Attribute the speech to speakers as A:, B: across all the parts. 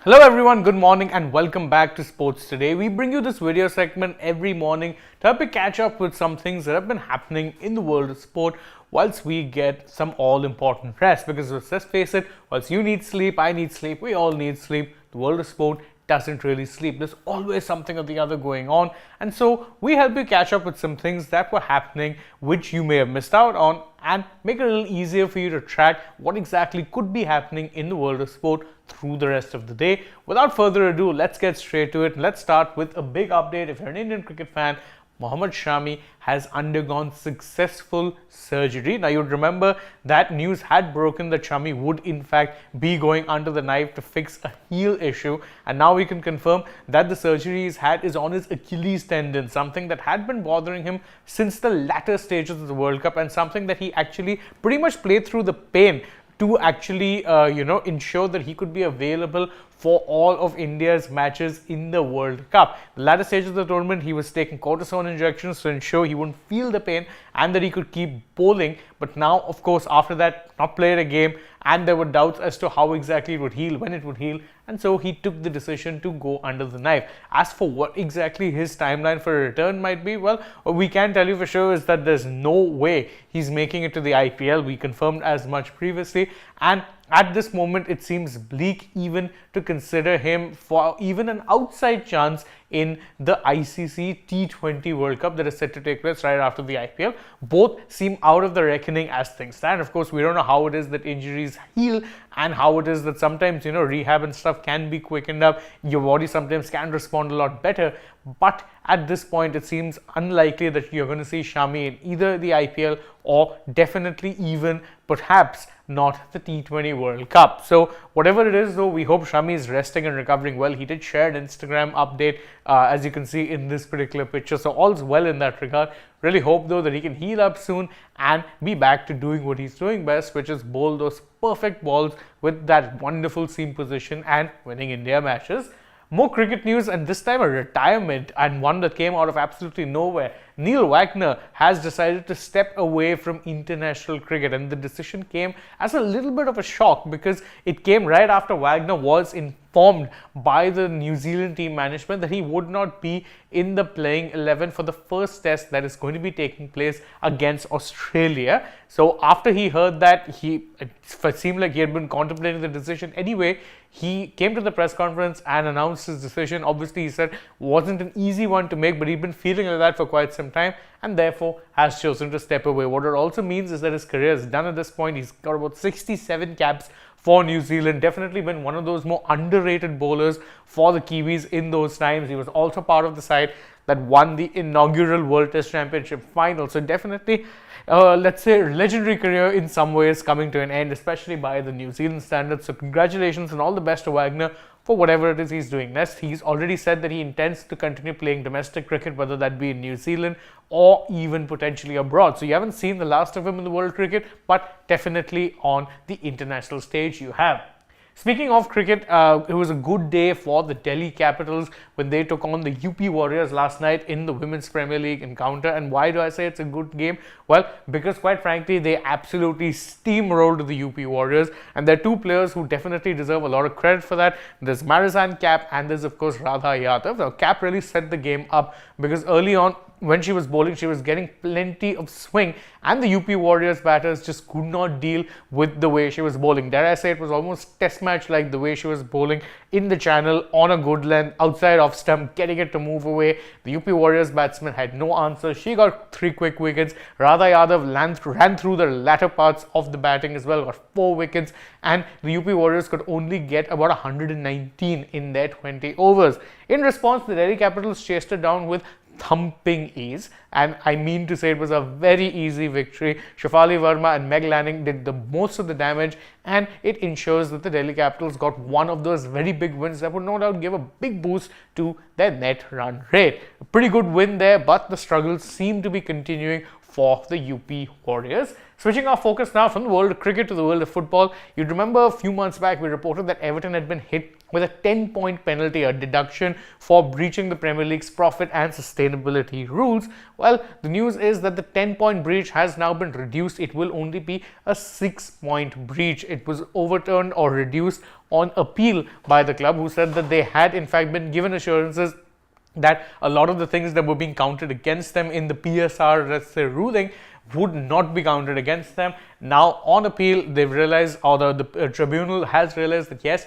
A: Hello everyone, good morning and welcome back to Sports Today. We bring you this video segment every morning to help you catch up with some things that have been happening in the world of sport whilst we get some all-important rest. Because let's face it, whilst you need sleep, I need sleep, we all need sleep, the world of sport doesn't really sleep. There's always something or the other going on, and so we help you catch up with some things that were happening which you may have missed out on and make it a little easier for you to track what exactly could be happening in the world of sport through the rest of the day. Without further ado, let's get straight to it. Let's start with a big update. If you're an Indian cricket fan, Mohammed Shami has undergone successful surgery. Now, you'd remember that news had broken that Shami would in fact be going under the knife to fix a heel issue, and now we can confirm that the surgery he's had is on his Achilles tendon, something that had been bothering him since the latter stages of the World Cup, and something that he actually pretty much played through the pain to actually ensure that he could be available for all of India's matches in the World Cup. The latter stage of the tournament, he was taking cortisone injections to ensure he wouldn't feel the pain and that he could keep bowling. But now, of course, after that, not played a game, and there were doubts as to how exactly it would heal, when it would heal, and so he took the decision to go under the knife. As for what exactly his timeline for a return might be, well, what we can tell you for sure is that there's no way he's making it to the IPL. We confirmed as much previously, and at this moment, it seems bleak even to consider him for even an outside chance in the ICC T20 World Cup that is set to take place right after the IPL. Both seem out of the reckoning as things stand. Of course, we don't know how it is that injuries heal and how it is that sometimes, rehab and stuff can be quickened up. Your body sometimes can respond a lot better. But at this point, it seems unlikely that you're going to see Shami in either the IPL or definitely even perhaps not the T20 World Cup. So whatever it is though, we hope Shami is resting and recovering well. He did share an Instagram update as you can see in this particular picture. So all's well in that regard. Really hope though that he can heal up soon and be back to doing what he's doing best, which is bowl those perfect balls with that wonderful seam position and winning India matches. More cricket news, and this time a retirement, and one that came out of absolutely nowhere. Neil Wagner has decided to step away from international cricket, and the decision came as a little bit of a shock because it came right after Wagner was informed by the New Zealand team management that he would not be in the playing 11 for the first test that is going to be taking place against Australia. So after he heard that, it seemed like he had been contemplating the decision anyway. He came to the press conference and announced his decision. Obviously, he said it wasn't an easy one to make, but he'd been feeling like that for quite some time and therefore has chosen to step away. What it also means is that his career is done at this point. He's got about 67 caps for New Zealand. Definitely been one of those more underrated bowlers for the Kiwis in those times. He was also part of the side that won the inaugural World Test Championship final. So definitely, let's say, legendary career in some ways coming to an end, especially by the New Zealand standards. So congratulations and all the best to Wagner for whatever it is he's doing next. He's already said that he intends to continue playing domestic cricket, whether that be in New Zealand or even potentially abroad. So you haven't seen the last of him in the world cricket, but definitely on the international stage you have. Speaking of cricket, it was a good day for the Delhi Capitals when they took on the UP Warriors last night in the Women's Premier League encounter. And why do I say it's a good game? Well, because quite frankly, they absolutely steamrolled the UP Warriors. And there are two players who definitely deserve a lot of credit for that. There's Marizanne Kapp and there's, of course, Radha Yadav. Now, Kapp really set the game up because early on, when she was bowling, she was getting plenty of swing, and the UP Warriors batters just could not deal with the way she was bowling. Dare I say, it was almost test match like the way she was bowling in the channel on a good length, outside off stump, getting it to move away. The UP Warriors batsman had no answer. She got 3 quick wickets. Radha Yadav ran through the latter parts of the batting as well, got 4 wickets, and the UP Warriors could only get about 119 in their 20 overs. In response, the Delhi Capitals chased it down with thumping ease, and I mean to say it was a very easy victory. Shafali Verma and Meg Lanning did the most of the damage, and it ensures that the Delhi Capitals got one of those very big wins that would no doubt give a big boost to their net run rate. A pretty good win there, but the struggles seem to be continuing for the UP Warriors. Switching our focus now from the world of cricket to the world of football, you'd remember a few months back we reported that Everton had been hit with a 10-point penalty, a deduction for breaching the Premier League's profit and sustainability rules. Well, the news is that the 10-point breach has now been reduced. It will only be a 6-point breach. It was overturned or reduced on appeal by the club, who said that they had in fact been given assurances that a lot of the things that were being counted against them in the PSR, let's say, ruling would not be counted against them. Now, on appeal, they've realized, or the tribunal has realized that yes,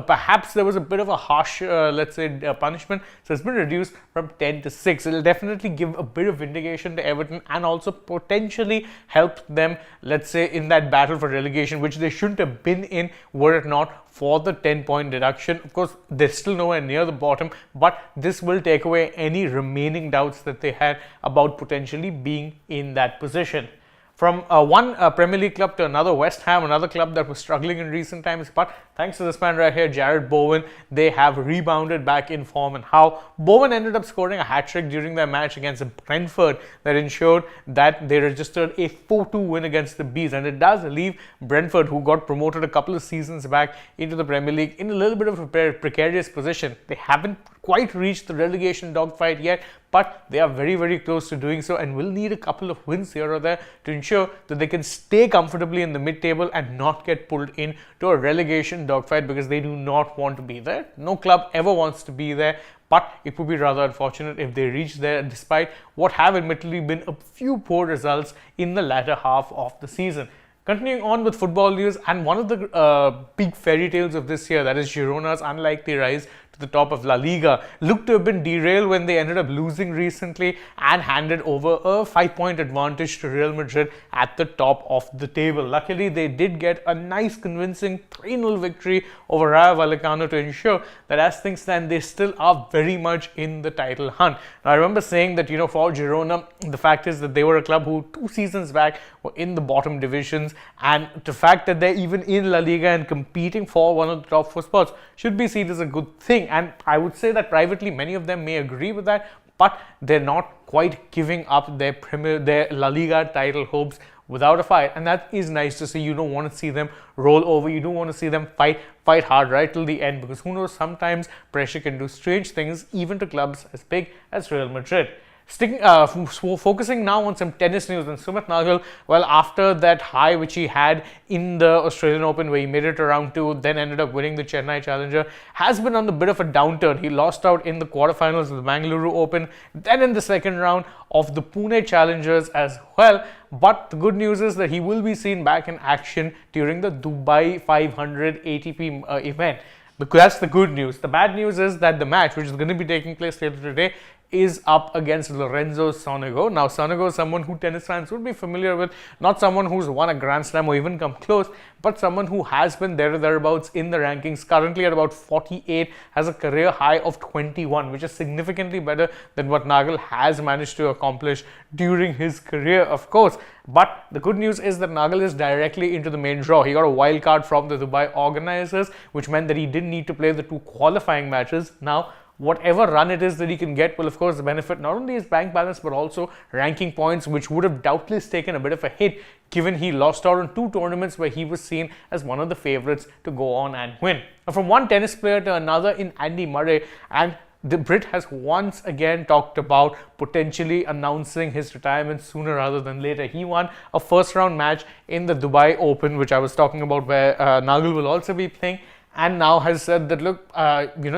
A: perhaps there was a bit of a harsh, let's say, punishment. So it's been reduced from 10 to 6. It'll definitely give a bit of vindication to Everton and also potentially help them, let's say, in that battle for relegation, which they shouldn't have been in were it not for the 10-point deduction. Of course, they're still nowhere near the bottom, but this will take away any remaining doubts that they had about potentially being in that position. From one Premier League club to another, West Ham, another club that was struggling in recent times, but thanks to this man right here, Jared Bowen, they have rebounded back in form. And how Bowen ended up scoring a hat-trick during their match against Brentford that ensured that they registered a 4-2 win against the Bees. And it does leave Brentford, who got promoted a couple of seasons back into the Premier League, in a little bit of a precarious position. They haven't quite reached the relegation dogfight yet, but they are very, very close to doing so and will need a couple of wins here or there to ensure that they can stay comfortably in the mid-table and not get pulled into a relegation dogfight, because they do not want to be there. No club ever wants to be there, but it would be rather unfortunate if they reach there despite what have admittedly been a few poor results in the latter half of the season. Continuing on with football news, and one of the big fairy tales of this year, that is Girona's unlikely rise to the top of La Liga, looked to have been derailed when they ended up losing recently and handed over a 5-point advantage to Real Madrid at the top of the table. Luckily, they did get a nice convincing 3-0 victory over Rayo Vallecano to ensure that as things stand, they still are very much in the title hunt. Now, I remember saying that, for Girona, the fact is that they were a club who 2 seasons back were in the bottom divisions, and the fact that they're even in La Liga and competing for one of the top 4 spots should be seen as a good thing. And I would say that privately many of them may agree with that, but they're not quite giving up their La Liga title hopes without a fight, and that is nice to see. You don't want to see them roll over. You don't want to see them fight hard right till the end, because who knows, sometimes pressure can do strange things even to clubs as big as Real Madrid. Focusing now on some tennis news, and Sumit Nagal, well, after that high which he had in the Australian Open where he made it to round 2, then ended up winning the Chennai Challenger, has been on a bit of a downturn. He lost out in the quarterfinals of the Bengaluru Open, then in the second round of the Pune Challengers as well. But the good news is that he will be seen back in action during the Dubai 500 ATP event. Because that's the good news. The bad news is that the match, which is going to be taking place later today, is up against Lorenzo Sonego. Now, Sonego is someone who tennis fans would be familiar with, not someone who's won a Grand Slam or even come close, but someone who has been there or thereabouts in the rankings, currently at about 48, has a career high of 21, which is significantly better than what Nagal has managed to accomplish during his career, of course. But the good news is that Nagal is directly into the main draw. He got a wild card from the Dubai organizers, which meant that he didn't need to play the 2 qualifying matches. Now, whatever run it is that he can get will, of course, benefit not only his bank balance but also ranking points, which would have doubtless taken a bit of a hit given he lost out on 2 tournaments where he was seen as one of the favorites to go on and win. Now, from one tennis player to another in Andy Murray, and the Brit has once again talked about potentially announcing his retirement sooner rather than later. He won a first-round match in the Dubai Open, which I was talking about, where Nagal will also be playing, and now has said that, look,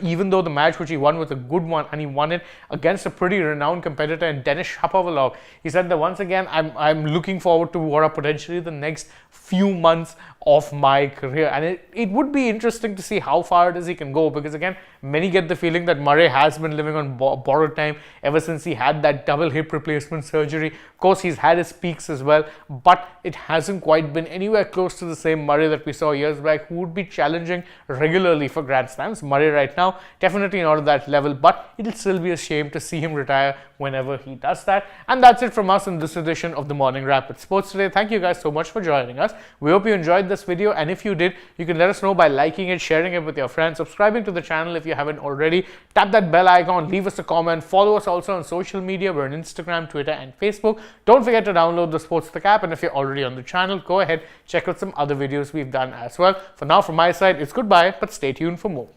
A: even though the match which he won was a good one and he won it against a pretty renowned competitor in Denis Shapovalov, he said that once again, I'm looking forward to what are potentially the next few months of my career. And it would be interesting to see how far it is he can go, because again, many get the feeling that Murray has been living on borrowed time ever since he had that double hip replacement surgery. Of course, he's had his peaks as well, but it hasn't quite been anywhere close to the same Murray that we saw years back, who would be challenging regularly for Grand Slams. Murray right now, definitely not at that level, but it'll still be a shame to see him retire whenever he does that. And that's it from us in this edition of the Morning Wrap with Sports Today. Thank you guys so much for joining us. We hope you enjoyed this video, and if you did, you can let us know by liking it, sharing it with your friends, subscribing to the channel if you haven't already, tap that bell icon, leave us a comment, follow us also on social media. We're on Instagram, Twitter and Facebook. Don't forget to download the AajTak app, and if you're already on the channel, go ahead, check out some other videos we've done as well. For now, from my side, it's goodbye, but stay tuned for more.